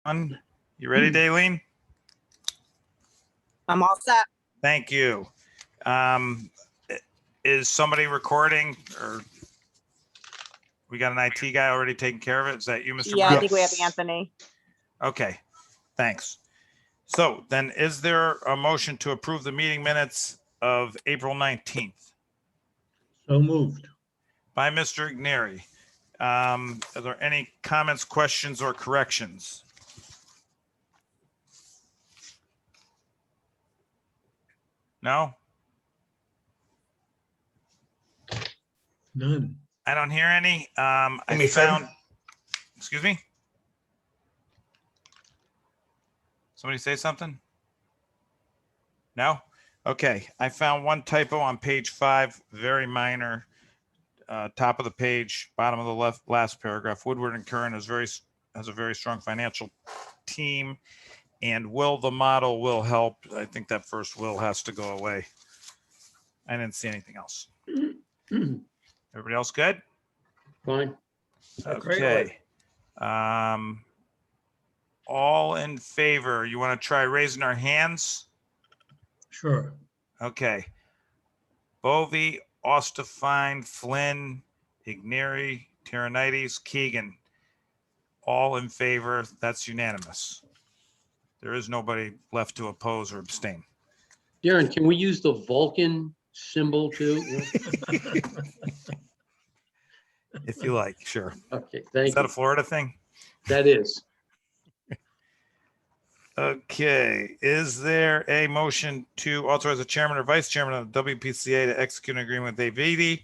You ready, Daylene? I'm all set. Thank you. Is somebody recording, or we got an IT guy already taking care of it? Is that you, Mr. Yeah, I Morrow? think we have Anthony. Okay, thanks. So then is there a motion to approve the meeting minutes of April 19th So moved. by Mr. Igneri? Are there any comments, questions, or corrections? No, None. I don't hear any. I me found, first. excuse me? Somebody say something? No? Okay, I found one typo on page 5, very minor. Top of the page, bottom of the last paragraph. Woodward and Curran has a very strong financial team, and will the model will help. I think that first will has to go away. I didn't see anything else. Everybody else good? Fine. Okay. All in favor, you want to try raising our hands? Sure. Okay. Bovee, Ostafine, Flynn, Igneri, Terranites, Keegan. All in favor. That's unanimous. There is nobody left to oppose or abstain. Darren, can we use the Vulcan symbol too? If you like, sure. Okay, Is thank that a you. Florida thing? That is. Okay, is there a motion to authorize the chairman or vice chairman of the WPCA to execute an agreement with AVD in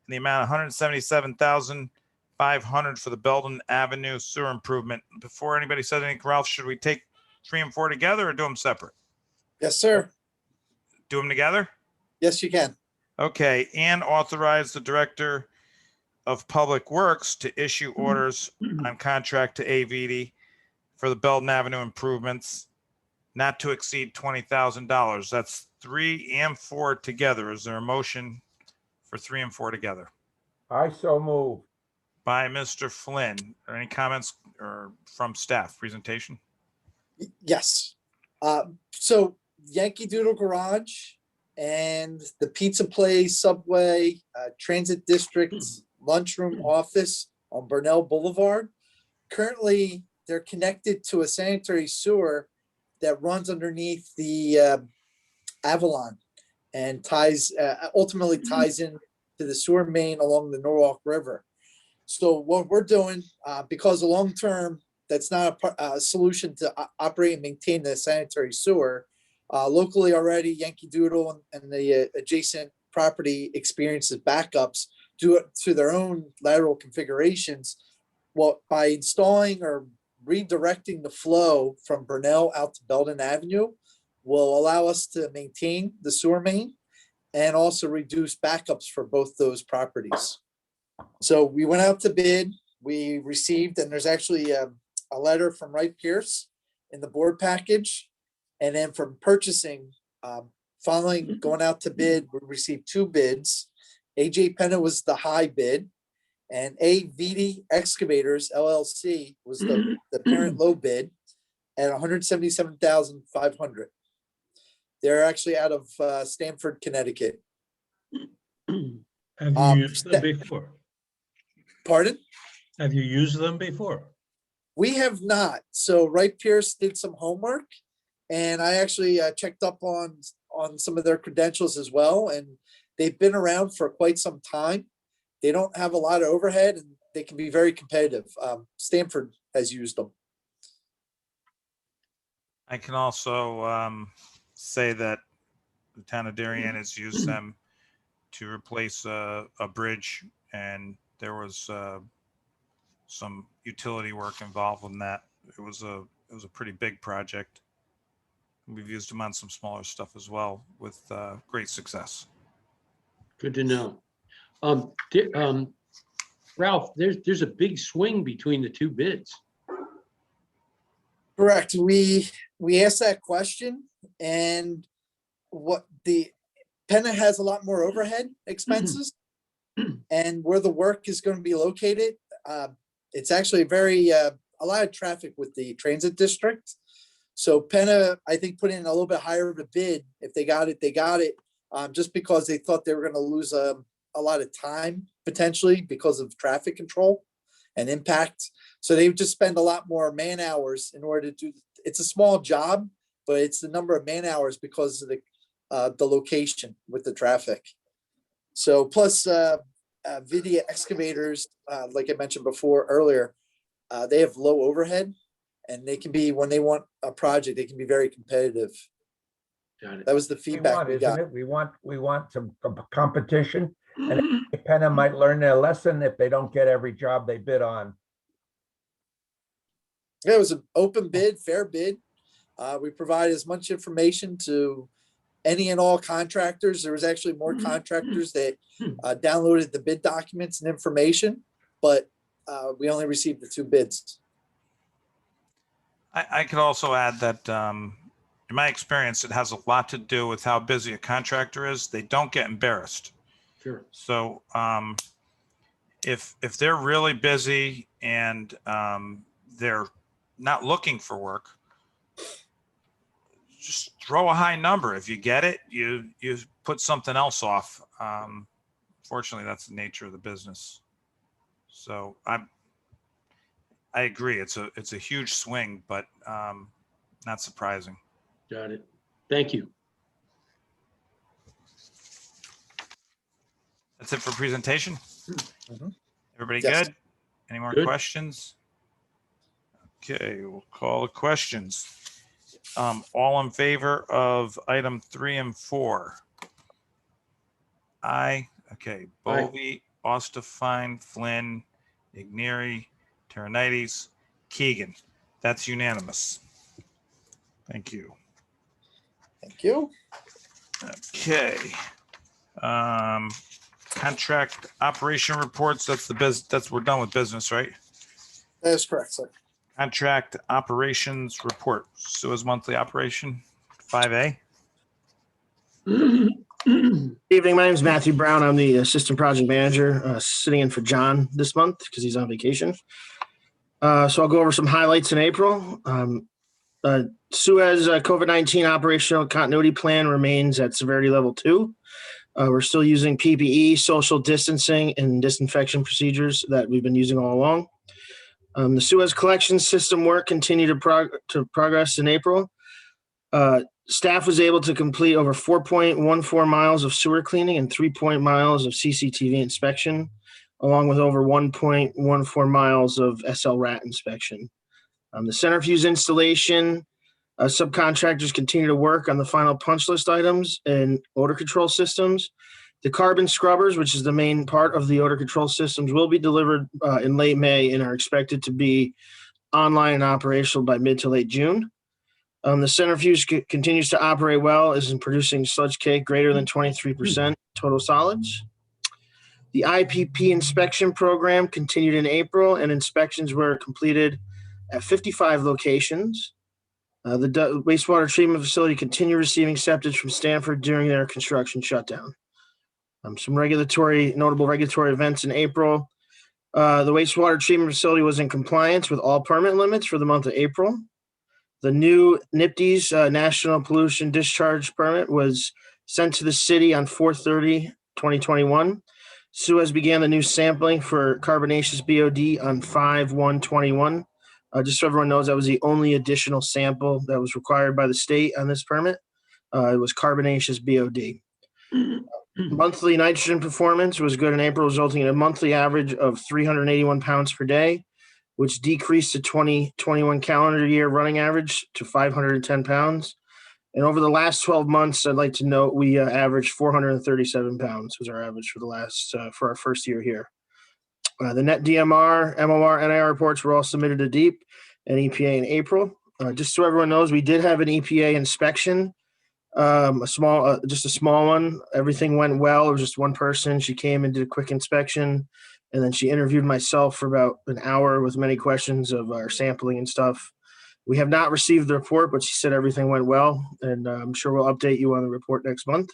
the amount of $177,500 for the Belden Avenue sewer improvement? Before anybody says anything, Ralph, should we take 3 and 4 together or do them separate? Yes, sir. Do them together? Yes, you can. Okay, and authorize the director of public works to issue orders on contract to AVD for the Belden Avenue improvements, not to exceed $20,000. That's 3 and 4 together. Is there a motion for 3 and 4 together? I so move. By Mr. Flynn. Are any comments or from staff presentation? Yes. So Yankee Doodle Garage and the Pizza Place, Subway, Transit District, Lunchroom Office on Burnell Boulevard. Currently, they're connected to a sanitary sewer that runs underneath the Avalon and ultimately ties in to the sewer main along the Norwalk River. So what we're doing, because the long term, that's not a solution to operate and maintain the sanitary sewer. Locally already, Yankee Doodle and the adjacent property experiences backups due to their own lateral configurations. Well, by installing or redirecting the flow from Burnell out to Belden Avenue will allow us to maintain the sewer main and also reduce backups for both those properties. So we went out to bid, we received, and there's actually a letter from Wright Pierce in the board package. And then from purchasing, following going out to bid, we received 2 bids. AJ Penna was the high bid, and AVD Excavators LLC was the parent low bid at $177,500. They're actually out of Stamford, Connecticut. Have you used them before? Pardon? Have you used them before? We have not. So Wright Pierce did some homework, and I actually checked up on some of their credentials as well. And they've been around for quite some time. They don't have a lot of overhead, and they can be very competitive. Stanford has used them. I can also say that the town of Darien has used them to replace a bridge, and there was some utility work involved in that. It was a pretty big project. We've used them on some smaller stuff as well with great success. Good to know. Ralph, there's a big swing between the 2 bids. Correct. We asked that question, and what the Penna has a lot more overhead expenses, and where the work is going to be located, it's actually a very a lot of traffic with the transit district. So Penna, I think, put in a little bit higher of a bid. If they got it, they got it. Just because they thought they were gonna lose a lot of time potentially because of traffic control and impact. So they would just spend a lot more man hours in order to do, it's a small job, but it's the number of man hours because of the location with the traffic. So plus Vidia excavators, like I mentioned before earlier, they have low overhead and they can be, when they want a project, they can be very competitive. Got it. That was the We feedback want, we isn't got. it? We want some competition. And Penna might learn their lesson if they don't get every job they bid on. Yeah, it was an open bid, fair bid. We provided as much information to any and all contractors. There was actually more contractors that downloaded the bid documents and information, but we only received the 2 bids. I could also add that in my experience, it has a lot to do with how busy a contractor is. They don't get embarrassed. Sure. So if they're really busy and they're not looking for work, just throw a high number. If you get it, you put something else off. Fortunately, that's the nature of the business. So I agree. It's a huge swing, but not surprising. Got it. Thank you. That's it for presentation. Mhm. Everybody Yes. good? Any more Good. questions? Okay, we'll call the questions. All in favor of item 3 and 4? Aye. Okay. Bovee, Ostafine, Flynn, Igneri, Terranites, Keegan. That's unanimous. Thank you. Thank you. Okay. Contract operation reports. That's we're done with business, right? That is correct, sir. Contract operations report. Suez monthly operation, 5A. Evening, my name is Matthew Brown. I'm the assistant project manager, sitting in for John this month because he's on vacation. So I'll go over some highlights in April. Suez COVID-19 operational continuity plan remains at severity level 2. We're still using PPE, social distancing, and disinfection procedures that we've been using all along. The Suez collection system work continued to progress in April. Staff was able to complete over 4.14 miles of sewer cleaning and 3 miles of CCTV inspection, along with over 1.14 miles of SL-RAT inspection. The centrifuge installation, subcontractors continue to work on the final punch list items and odor control systems. The carbon scrubbers, which is the main part of the odor control systems, will be delivered in late May and are expected to be online and operational by mid to late June. The centrifuge continues to operate well, is producing sludge cake greater than 23% total solids. The IPP inspection program continued in April, and inspections were completed at 55 locations. The wastewater treatment facility continued receiving septic from Stanford during their construction shutdown. Some notable regulatory events in April. The wastewater treatment facility was in compliance with all permit limits for the month of April. The new NPDES National Pollution Discharge Permit was sent to the city on 4/30/2021. Suez began the new sampling for carbonaceous BOD on 5/1/21. Just so everyone knows, that was the only additional sample that was required by the state on this permit. It was carbonaceous BOD. Monthly nitrogen performance was good in April, resulting in a monthly average of 381 pounds per day, which decreased to 2021 calendar year running average to 510 pounds. And over the last 12 months, I'd like to note we averaged 437 pounds was our average for our first year here. The net DMR, MOR, NIR reports were all submitted to DEEP and EPA in April. Just so everyone knows, we did have an EPA inspection, just a small one. Everything went well. It was just one person. She came and did a quick inspection, and then she interviewed myself for about an hour with many questions of our sampling and stuff. We have not received the report, but she said everything went well, and I'm sure we'll update you on the report next month.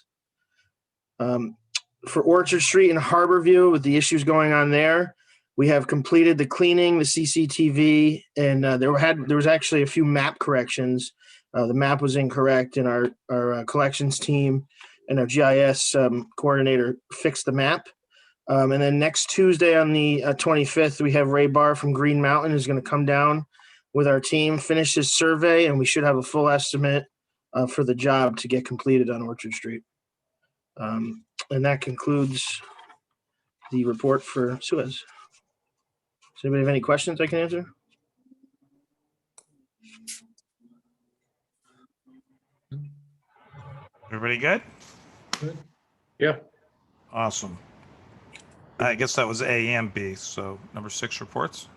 For Orchard Street and Harborview, with the issues going on there, We have completed the cleaning, the CCTV, and there was actually a few map corrections. The map was incorrect, and our collections team and our GIS coordinator fixed the map. And then next Tuesday on the 25th, we have Ray Barr from Green Mountain is going to come down with our team, finish his survey, and we should have a full estimate for the job to get completed on Orchard Street. And that concludes the report for Suez. Does anybody have any questions I can answer? Everybody good? Good. Yeah. Awesome. I guess that was A and B. So number 6 reports.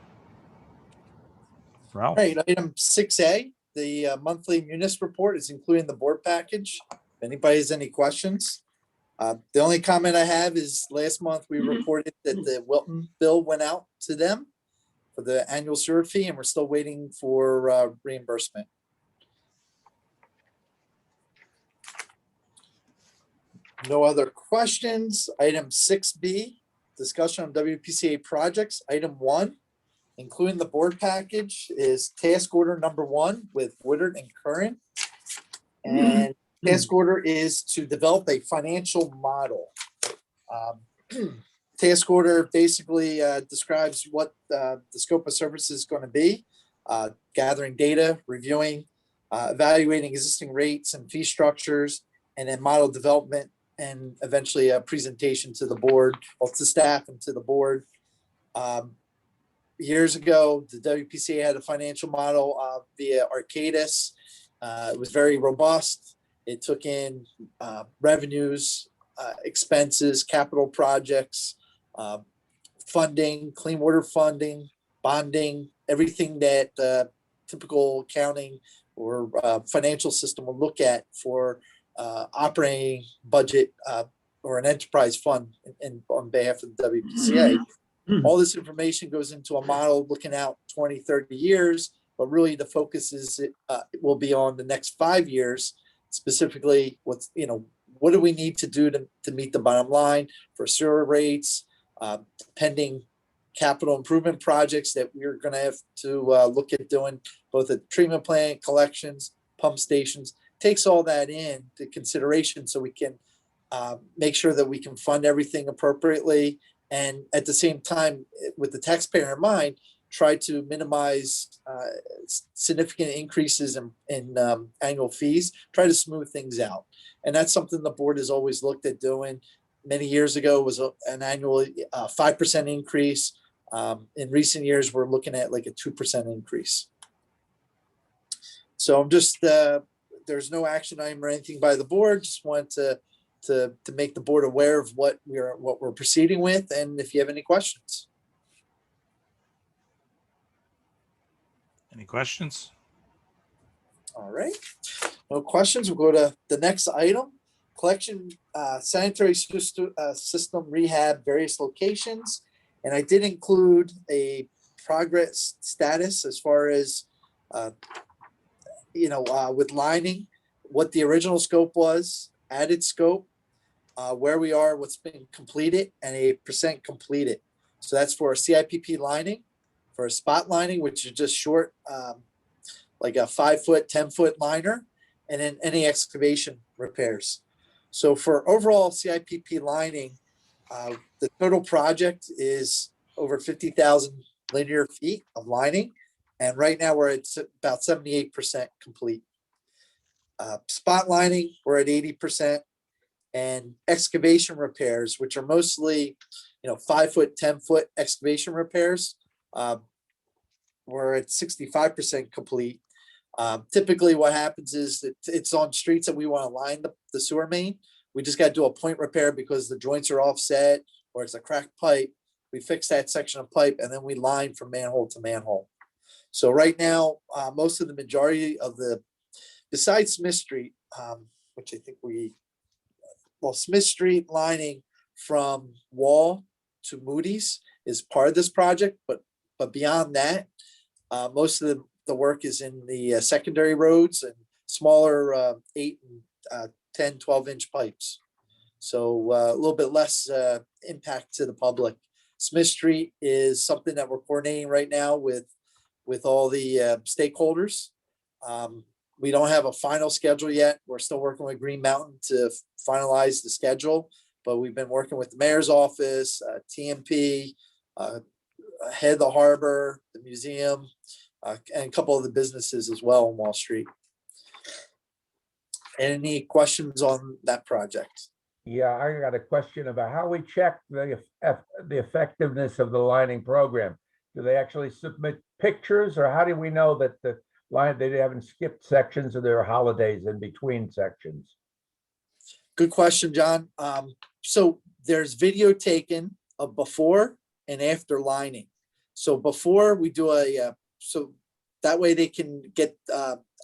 Ralph? All right, item 6A, the monthly munis report is included in the board package. If anybody has any questions. The only comment I have is last month we reported that the Wilton bill went out to them for the annual sewer fee, and we're still waiting for reimbursement. No other questions. Item 6B, discussion on WPCA projects. Item 1, including the board package, is task order number 1 with Woodard and Curran. And task order is to develop a financial model. Task order basically describes what the scope of service is going to be, gathering data, reviewing, evaluating existing rates and fee structures, and then model development, and eventually a presentation to the board, both to staff and to the board. Years ago, the WPCA had a financial model via Arcadis. It was very robust. It took in revenues, expenses, capital projects, funding, clean water funding, bonding, everything that typical accounting or financial system will look at for operating budget or an enterprise fund on behalf of the WPCA. All this information goes into a model looking out 20, 30 years, but really the focus is it will be on the next 5 years, specifically what do we need to do to meet the bottom line for sewer rates, pending capital improvement projects that we're going to have to look at doing, both at treatment plant, collections, pump stations. Takes all that into consideration so we can make sure that we can fund everything appropriately, and at the same time, with the taxpayer in mind, try to minimize significant increases in annual fees, try to smooth things out. And that's something the board has always looked at doing. Many years ago was an annual 5% increase. In recent years, we're looking at like a 2% increase. So I'm just, there's no action item or anything by the board. Just want to make the board aware of what we're proceeding with, and if you have any questions. Any questions? All right, no questions. We'll go to the next item. Collection sanitary system rehab, various locations. And I did include a progress status as far as, with lining, what the original scope was, added scope, where we are, what's been completed, and a % completed. So that's for a CIPP lining, for a spot lining, which is just short, like a 5-foot, 10-foot liner, and then any excavation repairs. So for overall CIPP lining, the total project is over 50,000 linear feet of lining. And right now we're at about 78% complete. Spot lining, we're at 80%. And excavation repairs, which are mostly, 5-foot, 10-foot excavation repairs, we're at 65% complete. Typically what happens is that it's on streets that we want to line the sewer main. We just got to do a point repair because the joints are offset or it's a cracked pipe. We fix that section of pipe and then we line from manhole to manhole. So right now, most of the majority of besides Smith Street, which I think Smith Street lining from Wall to Moody's is part of this project, but beyond that, most of the work is in the secondary roads and smaller 8 and 10, 12-inch pipes. So a little bit less impact to the public Smith Street is something that we're coordinating right now with all the stakeholders. We don't have a final schedule yet. We're still working with Green Mountain to finalize the schedule, but we've been working with the mayor's office, TMP, Head of the Harbor, the museum, and a couple of the businesses as well on Wall Street. Any questions on that project? Yeah, I got a question about how we check the effectiveness of the lining program. Do they actually submit pictures, or how do we know that the line, they haven't skipped sections or there are holidays in between sections? Good question, John. So there's video taken of before and after lining. So before we do so that way they can get,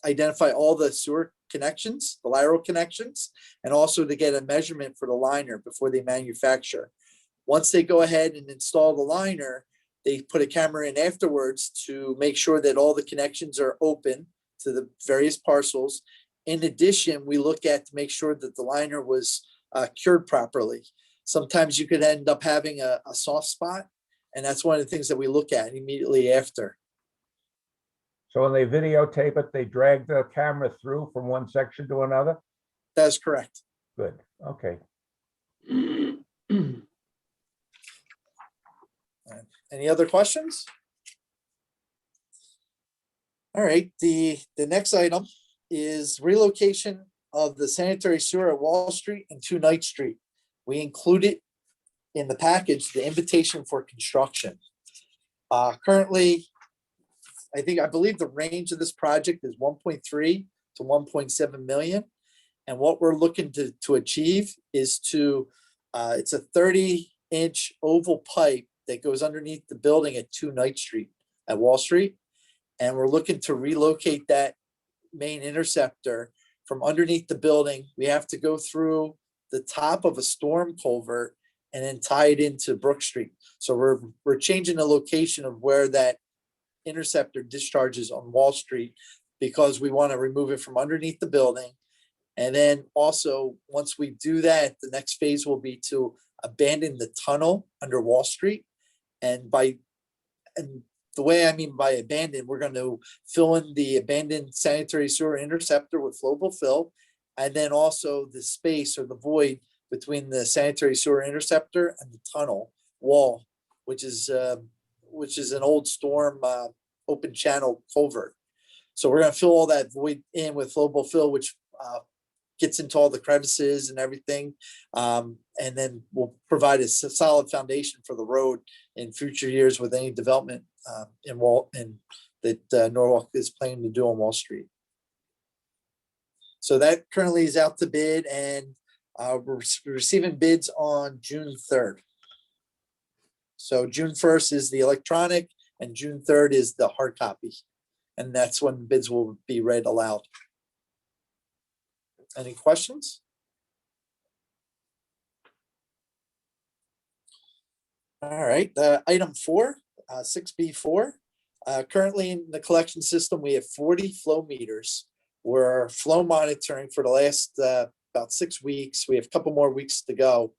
identify all the sewer connections, the lateral connections, and also to get a measurement for the liner before they manufacture. Once they go ahead and install the liner, they put a camera in afterwards to make sure that all the connections are open to the various parcels. In addition, we look at to make sure that the liner was cured properly. Sometimes you could end up having a soft spot, and that's one of the things that we look at immediately after. So when they videotape it, they drag the camera through from one section to another? That's correct. Good, okay. Any other questions? All right, the next item is relocation of the sanitary sewer at Wall Street and 2 Knight Street. We included in the package the invitation for construction. Currently, I believe the range of this project is 1.3 to 1.7 million. And what we're looking to achieve is it's a 30-inch oval pipe that goes underneath the building at 2 Knight Street at Wall Street. And we're looking to relocate that main interceptor from underneath the building. We have to go through the top of a storm culvert and then tie it into Brook Street. So we're changing the location of where that interceptor discharges on Wall Street because we want to remove it from underneath the building. And then also, once we do that, the next phase will be to abandon the tunnel under Wall Street. And the way I mean by abandon, we're going to fill in the abandoned sanitary sewer interceptor with flowable fill, and then also the space or the void between the sanitary sewer interceptor and the tunnel wall, which is an old storm open channel culvert. So we're going to fill all that void in with flowable fill, which gets into all the crevices and everything. And then we'll provide a solid foundation for the road in future years with any development that Norwalk is planning to do on Wall Street. So that currently is out to bid, and we're receiving bids on June 3rd. So June 1st is the electronic and June 3rd is the hard copy. And that's when bids will be read aloud. Any questions? All right, item 4, 6B4. Currently in the collection system, we have 40 flow meters. We're flow monitoring for the last about 6 weeks. We have a couple more weeks to go,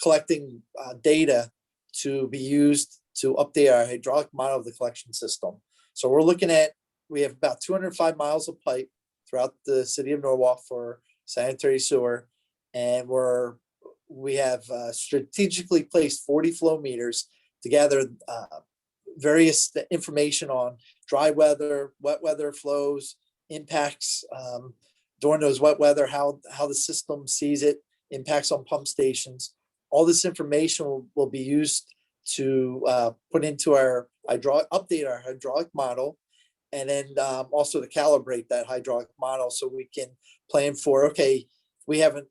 collecting data to be used to update our hydraulic model of the collection system. So we're looking at, we have about 205 miles of pipe throughout the city of Norwalk for sanitary sewer. And we have strategically placed 40 flow meters to gather various information on dry weather, wet weather flows, impacts during those wet weather, how the system sees it, impacts on pump stations. All this information will be used to put into our update our hydraulic model, and then also to calibrate that hydraulic model so we can plan for, okay, we have a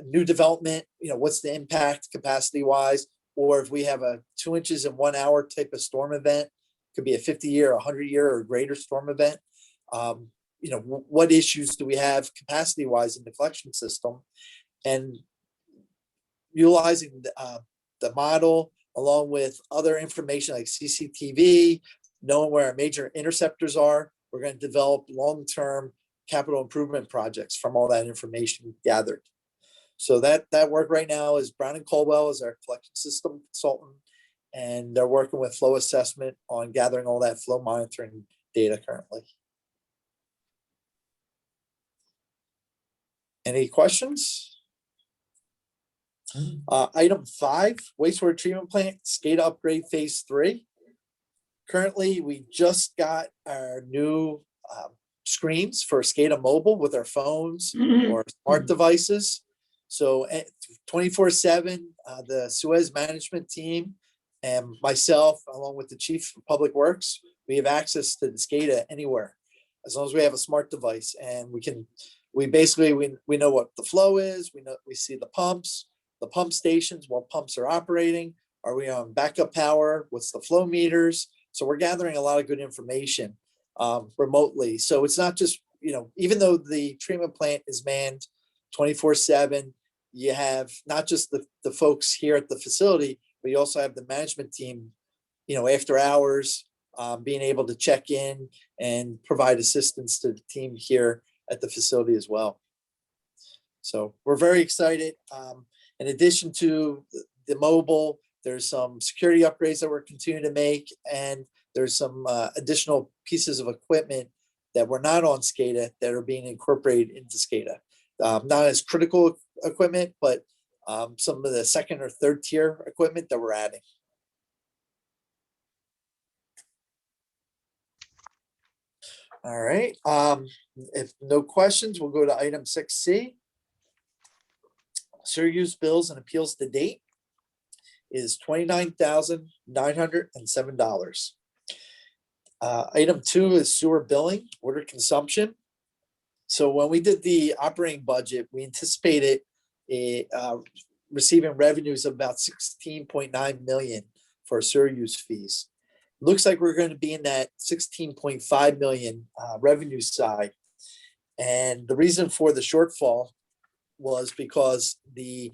new development, what's the impact capacity wise, or if we have a 2 inches in 1 hour type of storm event, could be a 50-year, 100-year or greater storm event. What issues do we have capacity wise in the collection system, and utilizing the model along with other information like CCTV, knowing where our major interceptors are. We're going to develop long-term capital improvement projects from all that information gathered. So that work right now is Brown and Caldwell as our collection system consultant, and they're working with flow assessment on gathering all that flow monitoring data currently. Any questions? Item 5, wastewater treatment plant, SCADA upgrade phase 3. Currently, we just got our new screens for SCADA mobile with our phones or smart devices. So 24/7, the Suez management team and myself, along with the chief of public works, we have access to the SCADA anywhere, as long as we have a smart device, and we basically know what the flow is. We see the pumps, the pump stations, what pumps are operating. Are we on backup power? What's the flow meters? So we're gathering a lot of good information remotely. So it's not just, even though the treatment plant is manned 24/7, you have not just the folks here at the facility, but you also have the management team, after hours, being able to check in and provide assistance to the team here at the facility as well. So we're very excited. In addition to the mobile, there's some security upgrades that we're continuing to make, and there's some additional pieces of equipment that were not on SCADA that are being incorporated into SCADA. Not as critical equipment, but some of the second or third tier equipment that we're adding. All right. If no questions, we'll go to item 6C. Sewer use bills and appeals to date is $29,907. Item 2 is sewer billing, water consumption. So when we did the operating budget, we anticipated receiving revenues of about 16.9 million for sewer use fees. Looks like we're going to be in that 16.5 million revenue side. And the reason for the shortfall was because the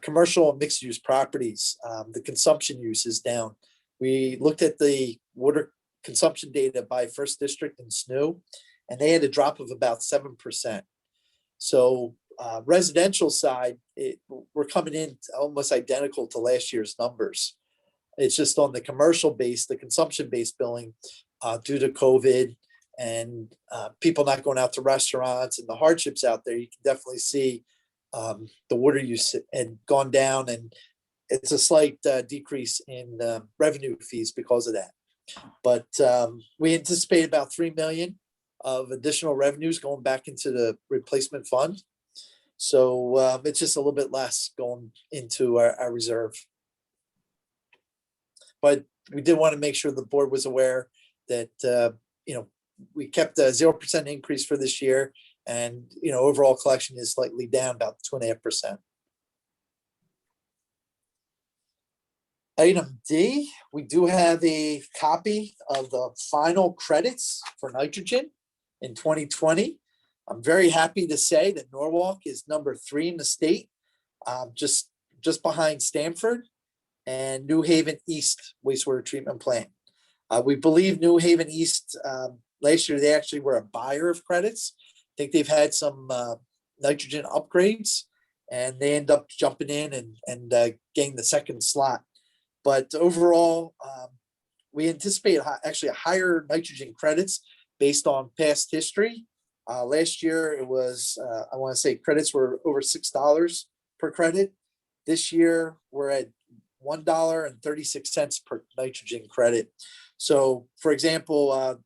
commercial and mixed use properties, the consumption use is down. We looked at the water consumption data by First District and SNU, and they had a drop of about 7%. So residential side, we're coming in almost identical to last year's numbers. It's just on the commercial base, the consumption-based billing due to COVID and people not going out to restaurants and the hardships out there, you can definitely see the water use had gone down, and it's a slight decrease in revenue fees because of that. But we anticipate about 3 million of additional revenues going back into the replacement fund. So it's just a little bit less going into our reserve. But we did want to make sure the board was aware that, we kept a 0% increase for this year, and, overall collection is slightly down about 2.5%. Item D, we do have a copy of the final credits for nitrogen in 2020. I'm very happy to say that Norwalk is number 3 in the state, just behind Stamford and New Haven East wastewater treatment plant. We believe New Haven East, last year, they actually were a buyer of credits. I think they've had some nitrogen upgrades, and they end up jumping in and getting the second slot. But overall, we anticipate actually higher nitrogen credits based on past history. Last year, it was, I want to say credits were over $6 per credit. This year, we're at $1.36 per nitrogen credit. So, for example,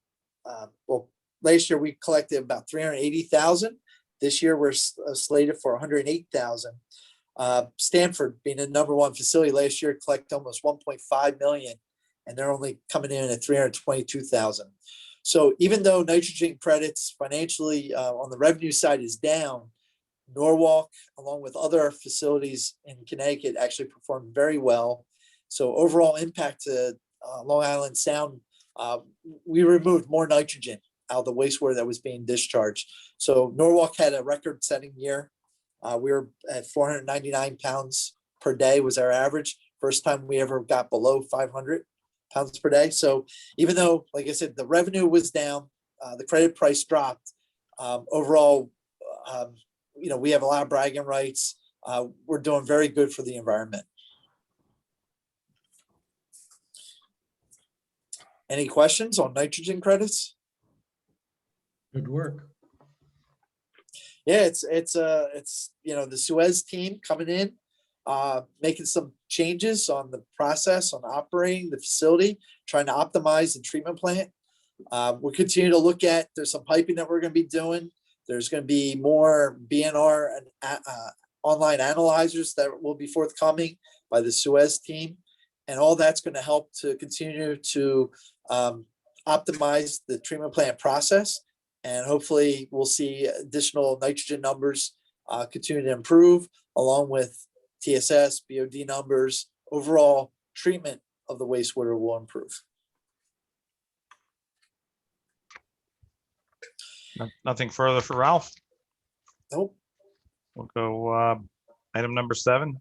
last year we collected about 380,000. This year we're slated for 108,000. Stanford, being the number 1 facility last year, collected almost 1.5 million, and they're only coming in at 322,000. So even though nitrogen credits financially on the revenue side is down, Norwalk, along with other facilities in Connecticut, actually performed very well. So overall impact to Long Island Sound, we removed more nitrogen out of the wastewater that was being discharged. So Norwalk had a record-setting year. We were at 499 pounds per day was our average. First time we ever got below 500 pounds per day. So even though, like I said, the revenue was down, the credit price dropped, overall, we have a lot of bragging rights. We're doing very good for the environment. Any questions on nitrogen credits? Good work. Yeah, it's the Suez team coming in, making some changes on the process, on operating the facility, trying to optimize the treatment plant. We'll continue to look at, there's some piping that we're going to be doing. There's going to be more BNR and online analyzers that will be forthcoming by the Suez team. And all that's going to help to continue to optimize the treatment plant process. And hopefully we'll see additional nitrogen numbers continue to improve, along with TSS, BOD numbers. Overall treatment of the wastewater will improve. Nothing further for Ralph. Nope. We'll go item number 7,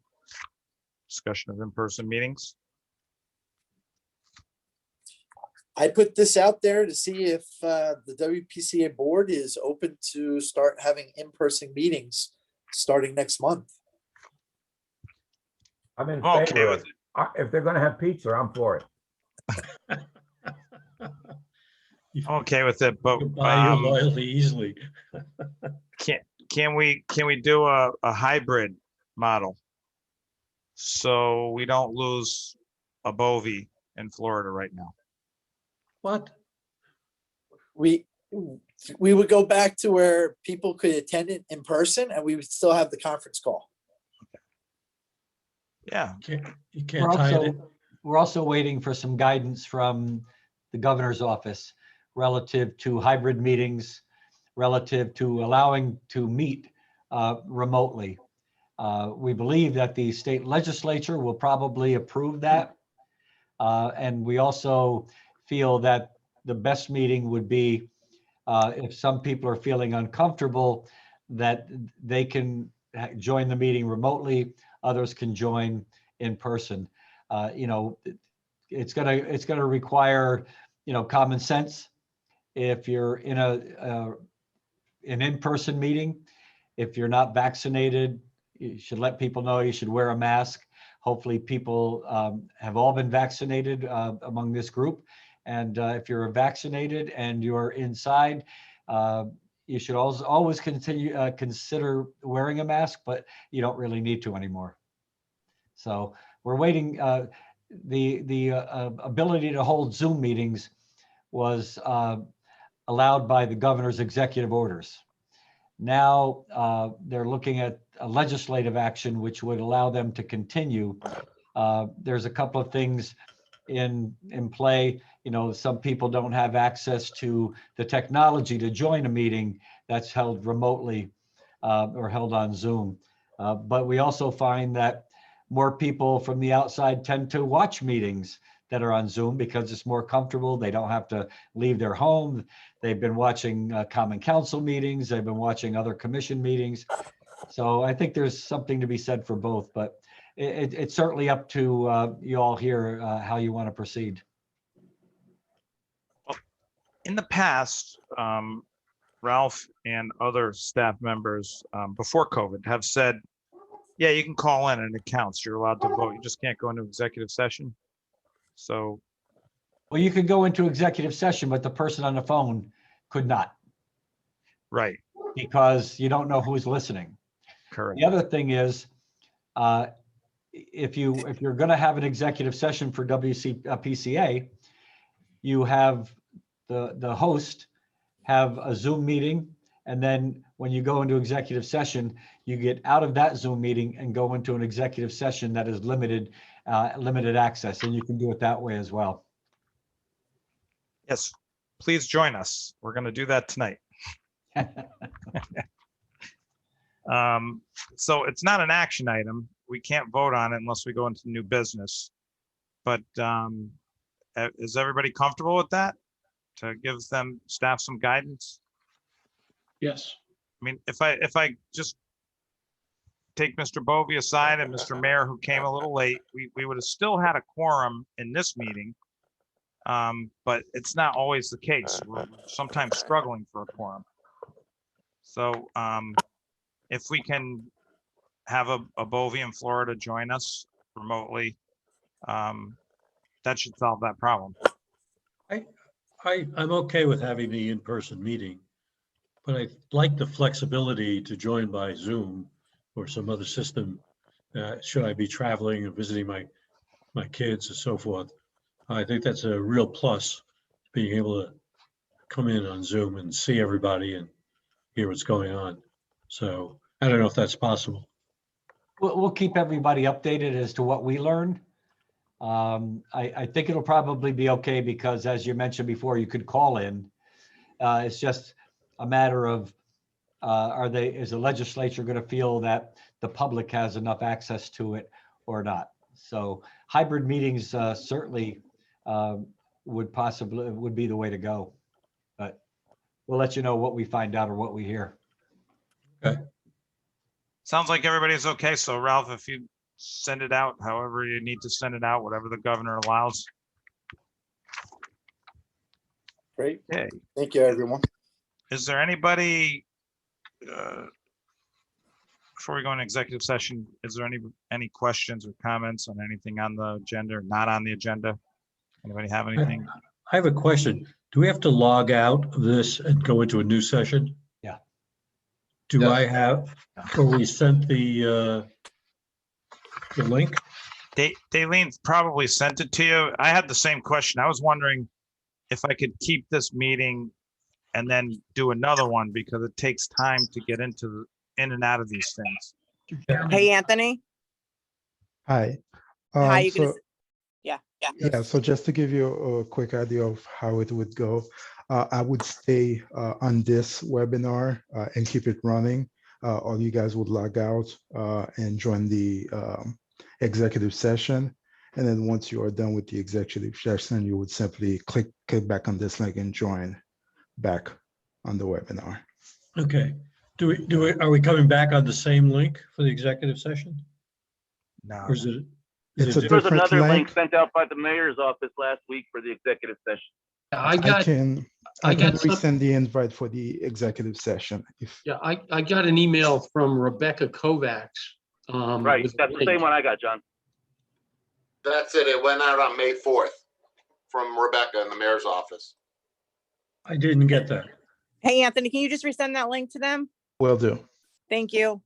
discussion of in-person meetings. I put this out there to see if the WPCA board is open to start having in-person meetings starting next month. I'm in I'm okay favor of with it. If they're gonna have pizza, I'm for it. I'm okay with it, but You buy your um, loyalty easily. can we do a hybrid model so we don't lose a Bovie in Florida right now? What? We would go back to where people could attend it in person, and we would still have the conference call. Yeah, You can't tie it in. We're also waiting for some guidance from the governor's office relative to hybrid meetings, relative to allowing to meet remotely. We believe that the state legislature will probably approve that. And we also feel that the best meeting would be if some people are feeling uncomfortable, that they can join the meeting remotely, others can join in person. It's gonna require, common sense. If you're in an in-person meeting, if you're not vaccinated, you should let people know you should wear a mask. Hopefully people have all been vaccinated among this group. And if you're vaccinated and you're inside, you should always consider wearing a mask, but you don't really need to anymore. So we're waiting. The ability to hold Zoom meetings was allowed by the governor's executive orders. Now they're looking at a legislative action which would allow them to continue. There's a couple of things in play. Some people don't have access to the technology to join a meeting that's held remotely or held on Zoom. But we also find that more people from the outside tend to watch meetings that are on Zoom because it's more comfortable. They don't have to leave their home. They've been watching Common Council meetings. They've been watching other commission meetings. So I think there's something to be said for both, but it's certainly up to you all here how you want to proceed. in the past, Ralph and other staff members before COVID have said, yeah, you can call in and it counts. You're allowed to vote. You just can't go into executive session. So, Well, you could go into executive session, but the person on the phone could not right, because you don't know who's listening. correct. The other thing is, if you're going to have an executive session for PCA, you have the host have a Zoom meeting, and then when you go into executive session, you get out of that Zoom meeting and go into an executive session that is limited access, and you can do it that way as well. Yes, please join us. We're going to do that tonight. So it's not an action item. We can't vote on it unless we go into new business. But is everybody comfortable with that? To give them staff some guidance? Yes. I mean, if I just take Mr. Bovee aside and Mr. Mayor, who came a little late, we would have still had a quorum in this meeting. But it's not always the case. We're sometimes struggling for a quorum. So if we can have a Bovee in Florida join us remotely, that should solve that problem. I'm okay with having the in-person meeting, but I like the flexibility to join by Zoom or some other system. Should I be traveling and visiting my kids and so forth? I think that's a real plus, being able to come in on Zoom and see everybody and hear what's going on. So I don't know if that's possible. We'll keep everybody updated as to what we learned. I think it'll probably be okay because, as you mentioned before, you could call in. It's just a matter of, is the legislature going to feel that the public has enough access to it or not? So hybrid meetings certainly would be the way to go. But we'll let you know what we find out or what we hear. Sounds like everybody's okay. So Ralph, if you send it out, however you need to send it out, whatever the governor allows. Great. Okay. Thank you, everyone. Is there anybody, before we go into executive session, is there any questions or comments on anything on the agenda or not on the agenda? Anybody have anything? I have a question. Do we have to log out of this and go into a new session? Yeah. Do I have, or we sent the link? Daleen probably sent it to you. I had the same question. I was wondering if I could keep this meeting and then do another one because it takes time to get in and out of these things. Hey, Anthony. Hi. How you gonna? So, Yeah. so just to give you a quick idea of how it would go, I would stay on this webinar and keep it running. All you guys would log out and join the executive session. And then once you are done with the executive session, you would simply click back on this link and join back on the webinar. Okay. Are we coming back on the same link for the executive session? No. Or is it? It's a different? There was different another link link. sent out by the mayor's office last week for the executive session. I got, can I got some- resend the invite for the executive session. yeah, I got an email from Rebecca Kovacs. Right, with a that's the link. same one I got, John. That's it. It went out on May 4th from Rebecca in the mayor's office. I didn't get that. Hey, Anthony, can you just resend that link to them? Will do. Thank you.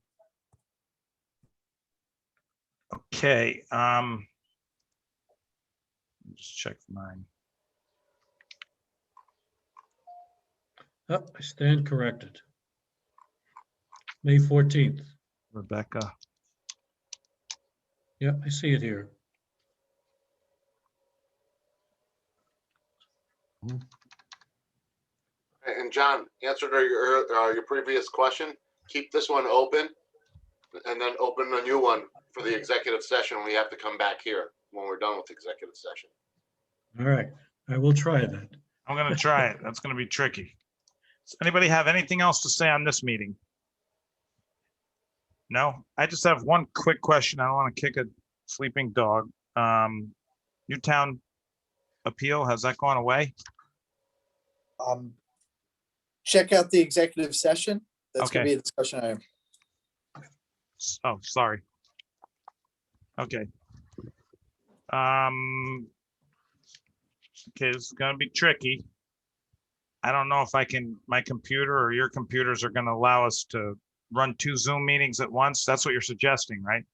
Okay. Just check mine. Oh, I stand corrected. May 14th. Rebecca. Yeah, I see it here. And John, answer to your previous question, keep this one open and then open a new one for the executive session. We have to come back here when we're done with the executive session. All right, I will try that. I'm going to try it. That's going to be tricky. Does anybody have anything else to say on this meeting? No, I just have one quick question. I don't want to kick a sleeping dog. Newtown appeal, has that gone away? Check out the executive session. That's gonna Okay. be a discussion item. Oh, sorry. Okay. Okay, it's gonna be tricky. I don't know if my computer or your computers are gonna allow us to run 2 Zoom meetings at once. That's what you're suggesting, right?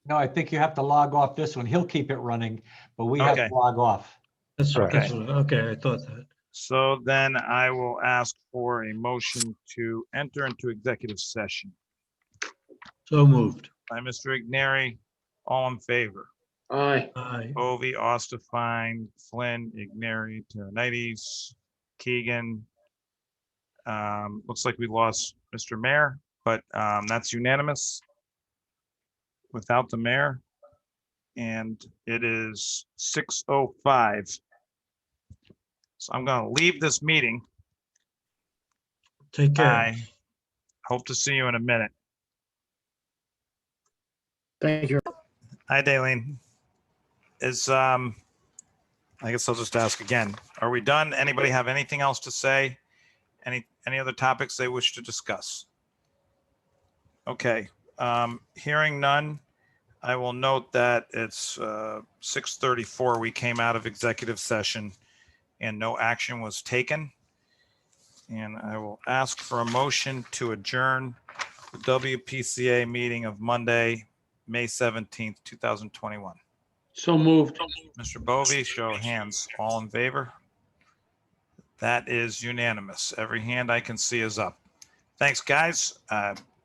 No, I think you have to log off this one. He'll keep it running, but we have Okay. to log off. That's Okay. okay. I thought that. So then I will ask for a motion to enter into executive session So moved. by Mr. Igneri. All in favor? Aye. Aye. Ovi, Ostafine, Flynn, Igneri, Terenites, Keegan. Looks like we lost Mr. Mayor, but that's unanimous without the mayor. And it is 6:05. So I'm going to leave this meeting. Take care. I hope to see you in a minute. Thank you. Hi, Daleen. I guess I'll just ask again. Are we done? Anybody have anything else to say? Any other topics they wish to discuss? Okay, hearing none, I will note that it's 6:34. We came out of executive session and no action was taken. And I will ask for a motion to adjourn the WPCA meeting of Monday, May 17th, 2021. So moved. Mr. Bovee, show of hands. All in favor? That is unanimous. Every hand I can see is up. Thanks, guys.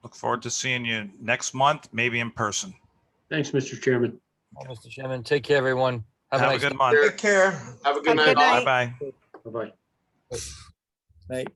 Look forward to seeing you next month, maybe in person. Thanks, Mr. Chairman. Well, Mr. Chairman, take care, everyone. Have a a nice good day. month. Take care. Have a good Have a night. good night. Bye-bye. Bye-bye. Night.